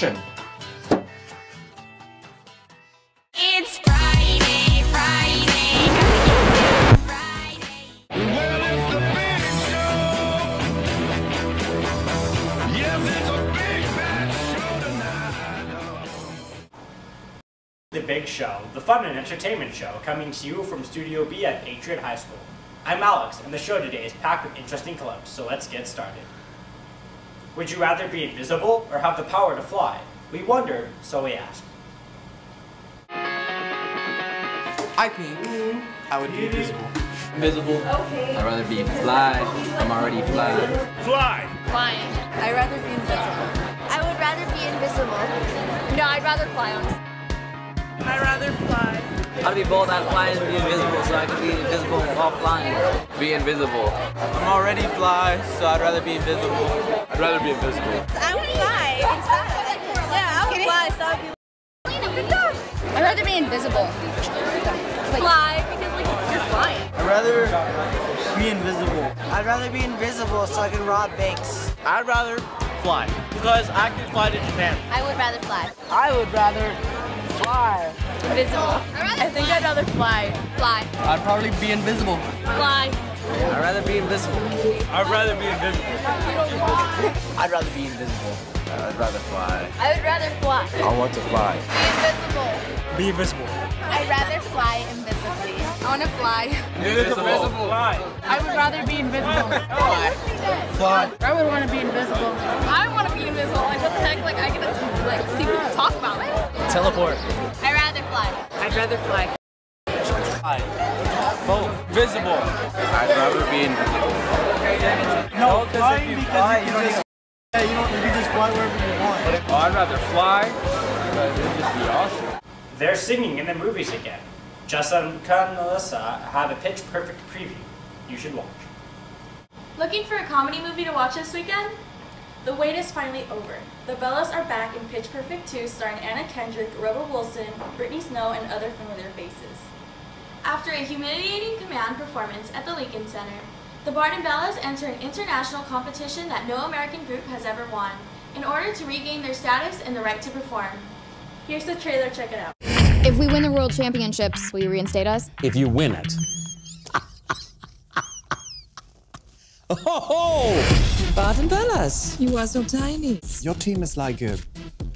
action! It's Friday, Friday, gotta get down Friday. Well, it's the big show. Yes, it's a big bad show tonight. The Big Show, the fun and entertainment show coming to you from Studio B at Patriot High School. I'm Alex, and the show today is packed with interesting clips, so let's get started. Would you rather be invisible or have the power to fly? We wondered, so we asked. I think I would be invisible. Invisible. Okay. I'd rather be fly. I'm already fly. Fly. Flying. I'd rather be invisible. I would rather be invisible. No, I'd rather fly on. I'd rather fly. I'd be both. I'd fly and be invisible so I can be invisible while flying. Be invisible. I'm already fly, so I'd rather be invisible. I'd rather be invisible. I would fly inside. Yeah, I would fly, so I'd be I'd rather be invisible. Fly, because like you're flying. I'd rather be invisible. I'd rather be invisible so I can rob banks. I'd rather fly because I can fly to Japan. I would rather fly. I would rather fly. Invisible. I think I'd rather fly. Fly. I'd probably be invisible. Fly. I'd rather be invisible. I'd rather be invisible. I'd rather be invisible. I'd rather fly. I would rather fly. I want to fly. Be invisible. Be invisible. I'd rather fly invisibly. I want to fly. Invisible. Fly. I would rather be invisible. Fly. I would want to be invisible. I want to be invisible. Like what the heck? Like I get to like see what you talk about. Teleport. I'd rather fly. I'd rather fly. Both. Visible. I'd rather be invisible. No, flying because you can just fly wherever you want. Oh, I'd rather fly. It'd just be awesome. They're singing in the movies again. Justin and Melissa have a pitch perfect preview you should watch. Looking for a comedy movie to watch this weekend? The wait is finally over. The Bellas are back in Pitch Perfect 2 starring Anna Kendrick, Rebel Wilson, Brittany Snow, and other familiar faces. After a humiliating command performance at the Lincoln Center, the Barton Bellas enter an international competition that no American group has ever won in order to regain their status and the right to perform. Here's the trailer, check it out. If we win the World Championships, will you reinstate us? If you win it. Oh! Barton Bellas, you are so tiny. Your team is like a,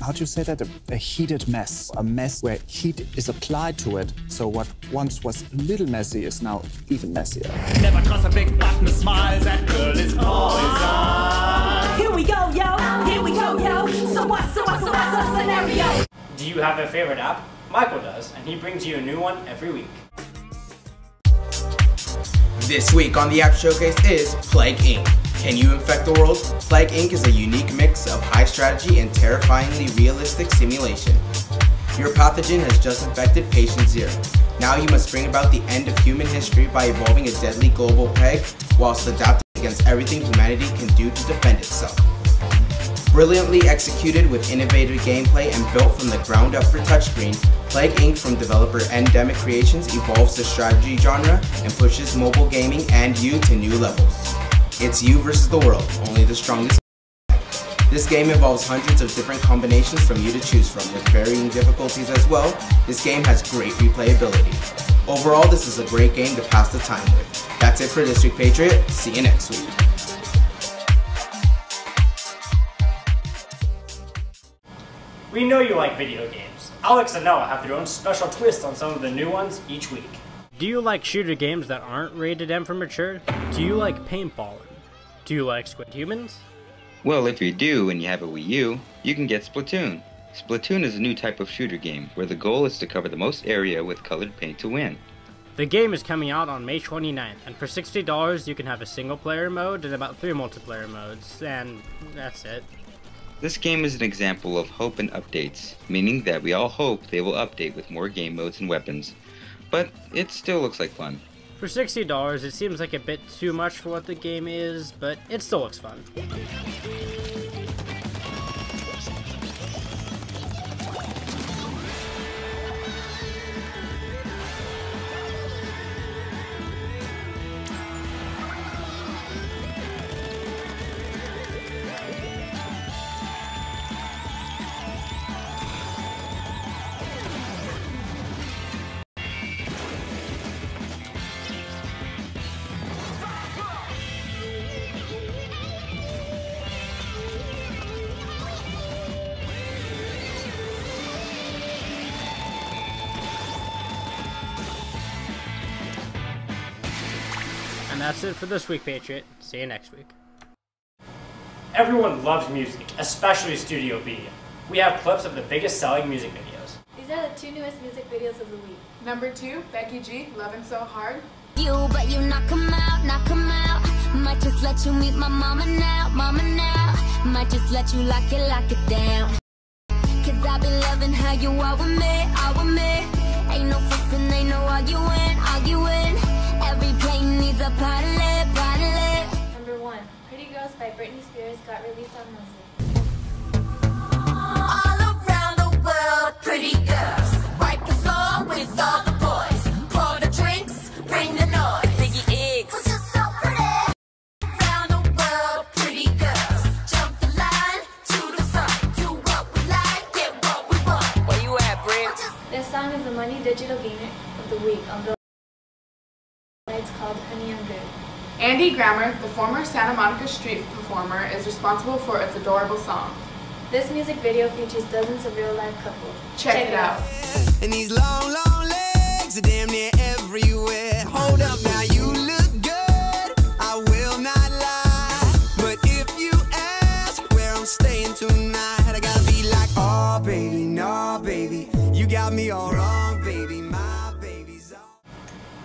how do you say that? A heated mess. A mess where heat is applied to it. So what once was a little messy is now even messier. Never trust a big button smiles, that girl is always on. Here we go, yo. Here we go, yo. So what's the scenario? Do you have a favorite app? Michael does, and he brings you a new one every week. This week on the App Showcase is Plague Inc. Can you infect the world? Plague Inc. is a unique mix of high strategy and terrifyingly realistic simulation. Your pathogen has just infected Patient Zero. Now you must bring about the end of human history by evolving a deadly global plague whilst adapting against everything humanity can do to defend itself. Brilliantly executed with innovative gameplay and built from the ground up for touchscreen, Plague Inc. from developer Endemic Creations evolves the strategy genre and pushes mobile gaming and you to new levels. It's you versus the world, only the strongest. This game involves hundreds of different combinations from you to choose from, with varying difficulties as well. This game has great replayability. Overall, this is a great game to pass the time with. That's it for this week, Patriot. See you next week. We know you like video games. Alex and Noah have their own special twist on some of the new ones each week. Do you like shooter games that aren't rated M for mature? Do you like paintballing? Do you like Squid Humans? Well, if you do and you have a Wii U, you can get Splatoon. Splatoon is a new type of shooter game where the goal is to cover the most area with colored paint to win. The game is coming out on May 29th, and for $60 you can have a single player mode and about 3 multiplayer modes, and that's it. This game is an example of hope and updates, meaning that we all hope they will update with more game modes and weapons, but it still looks like fun. For $60, it seems like a bit too much for what the game is, but it still looks fun. And that's it for this week, Patriot. See you next week. Everyone loves music, especially Studio B. We have clips of the biggest selling music videos. These are the 2 newest music videos of the week. Number 2, Becky G, Lovin' So Hard. You, but you knock 'em out, knock 'em out. Might just let you meet my mama now, mama now. Might just let you lock it down. Cause I've been loving how you are with me, Ain't no fussing, ain't no arguing. Every plane needs a pilot. Number 1, Pretty Girls by Britney Spears got released on Wednesday. All around the world, pretty girls. Wipe the floor with all the boys. Pour the drinks, bring the noise. Ziggy Iggs. We're just so pretty. Around the world, pretty girls. Jump the line to the front. Do what we like, get what we want. Where you at, Brit? This song is the Money Digital Gamer of the Week on Billboard. It's called Honey I'm Good. Andy Grammer, the former Santa Monica street performer, is responsible for its adorable song. This music video features dozens of real-life couples. Check it out. And these long legs are damn near everywhere. Hold up now, you look good, I will not lie. But if you ask where I'm staying tonight, I gotta be like, oh baby, no baby, you got me all wrong, baby, my baby's all...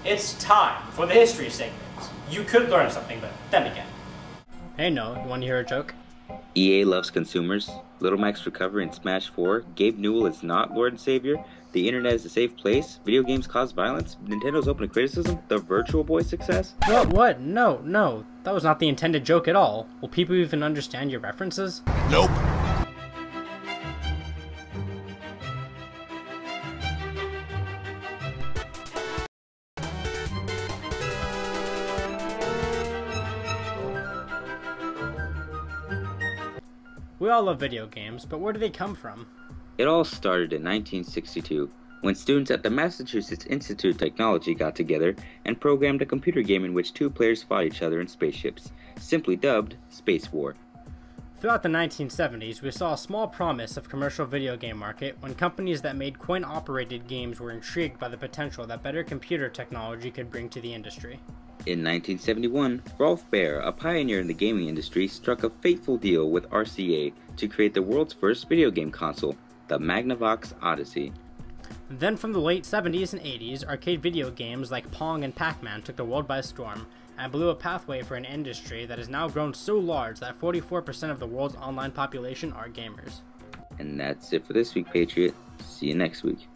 It's time for the history segment. You could learn something, but then again. Hey, no, you want to hear a joke? EA loves consumers. Little Mac's recovery in Smash 4. Gabe Newell is not Lord and Savior. The internet is a safe place. Video games cause violence. Nintendo's open to criticism. The Virtual Boy success. What? No. That was not the intended joke at all. Will people even understand your references? Nope. We all love video games, but where do they come from? It all started in 1962, when students at the Massachusetts Institute of Technology got together and programmed a computer game in which 2 players fought each other in spaceships, simply dubbed Space War. Throughout the 1970s, we saw a small promise of commercial video game market when companies that made coin-operated games were intrigued by the potential that better computer technology could bring to the industry. In 1971, Rolf Baer, a pioneer in the gaming industry, struck a fateful deal with RCA to create the world's first video game console, the Magnavox Odyssey. Then from the late 70s and 80s, arcade video games like Pong and Pac-Man took the world by storm and blew a pathway for an industry that has now grown so large that 44% of the world's online population are gamers. And that's it for this week, Patriot. See you next week.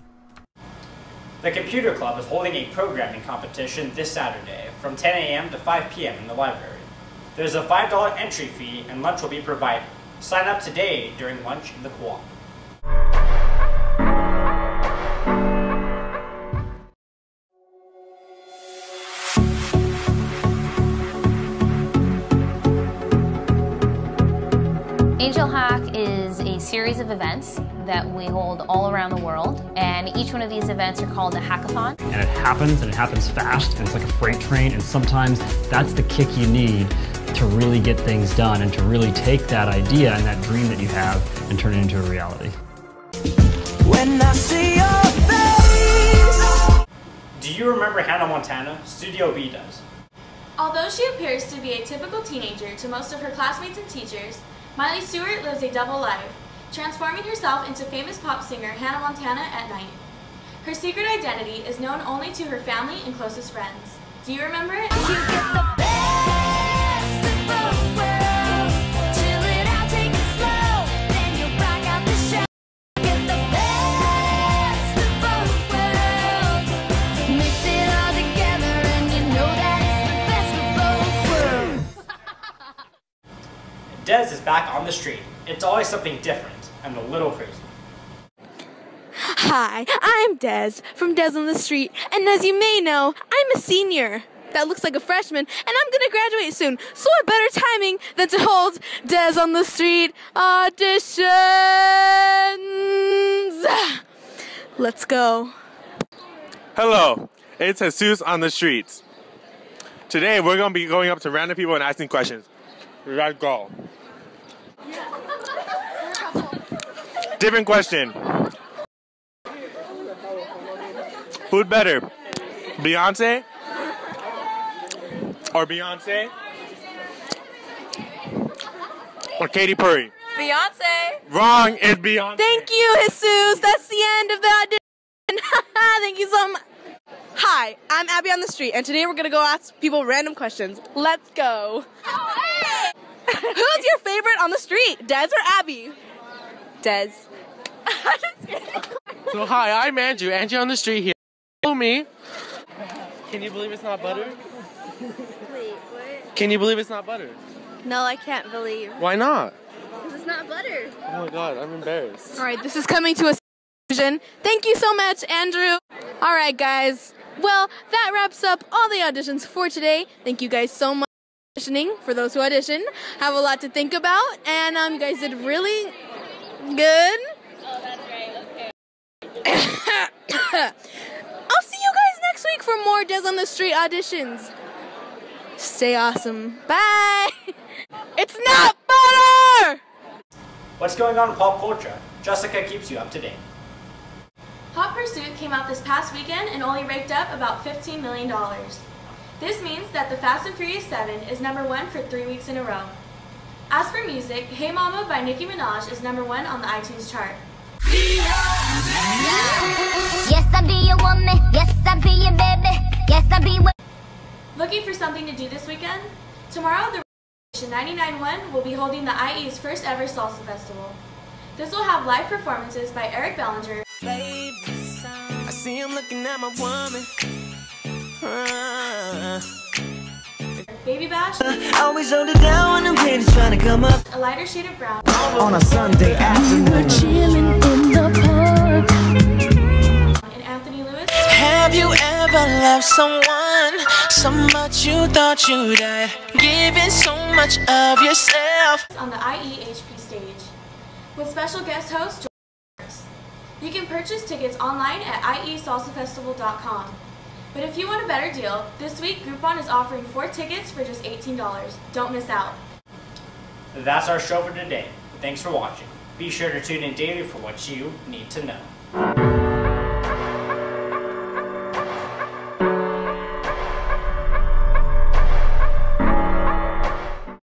The Computer Club is holding a programming competition this Saturday from 10 a.m. to 5 p.m. in the library. There's a $5 entry fee and lunch will be provided. Sign up today during lunch in the co-op. Angel Hack is a series of events that we hold all around the world, and each one of these events are called a hackathon. And it happens fast, and it's like a freight train, and sometimes that's the kick you need to really get things done and to really take that idea and that dream that you have and turn it into a reality. When I see your face. Do you remember Hannah Montana? Studio B does. Although she appears to be a typical teenager to most of her classmates and teachers, Miley Stewart lives a double life, transforming herself into famous pop singer Hannah Montana at night. Her secret identity is known only to her family and closest friends. Do you remember it? Dez is back on the street. It's always something different and a little crazy. Hi, I'm Dez from Dez on the Street, and as you may know, I'm a senior that looks like a freshman, and I'm gonna graduate soon, so what better timing than to hold Dez on the Street auditions? Let's go. Hello, it's Jesus on the Streets. Today we're going to be going up to random people and asking questions. Let's go. Different question. Who'd better, Beyonce Or Beyonce? Or Katy Perry? Beyonce. Wrong, it's Beyonce. Thank you, Jesus. That's the end of the audition. Thank you so much. Hi, I'm Abby on the street, and today we're going to go ask people random questions. Let's go. Who's your favorite on the street, Des or Abby? Des. So hi, I'm Andrew. Andrew on the street here. Follow me. Can you believe it's not butter? Wait, what? Can you believe it's not butter? No, I can't believe. Why not? Because it's not butter. Oh my god, I'm embarrassed. All right, this is coming to a conclusion. Thank you so much, Andrew. All right, guys. Well, that wraps up all the auditions for today. Thank you guys so much for auditioning. For those who auditioned, have a lot to think about, and you guys did really good. Oh, that's great. Okay. I'll see you guys next week for more Des on the Street auditions. Stay awesome. Bye. It's not butter! What's going on in pop culture? Jessica keeps you up to date. Hot Pursuit came out this past weekend and only raked up about $15 million. This means that The Fast and Furious 7 is #1 for 3 weeks in a row. As for music, Hey Mama by Nicki Minaj is #1 on the iTunes chart. Yes, I be your woman. Yes, I be your baby. Yes, I be what. Looking for something to do this weekend? Tomorrow, the 99.1 will be holding the IE's first ever salsa festival. This will have live performances by Eric Bellinger, I see him looking at my woman. Baby Bash, Always hold it down when them haters trying to come up. A Lighter Shade of Brown, On a Sunday afternoon. Chilling in the park. and Anthony Lewis. Have you ever loved someone so much you thought you died? Giving so much of yourself. On the IEHP stage, with special guest host George. You can purchase tickets online at iesalsafestival.com. But if you want a better deal, this week Groupon is offering 4 tickets for just $18. Don't miss out. That's our show for today. Thanks for watching. Be sure to tune in daily for what you need to know.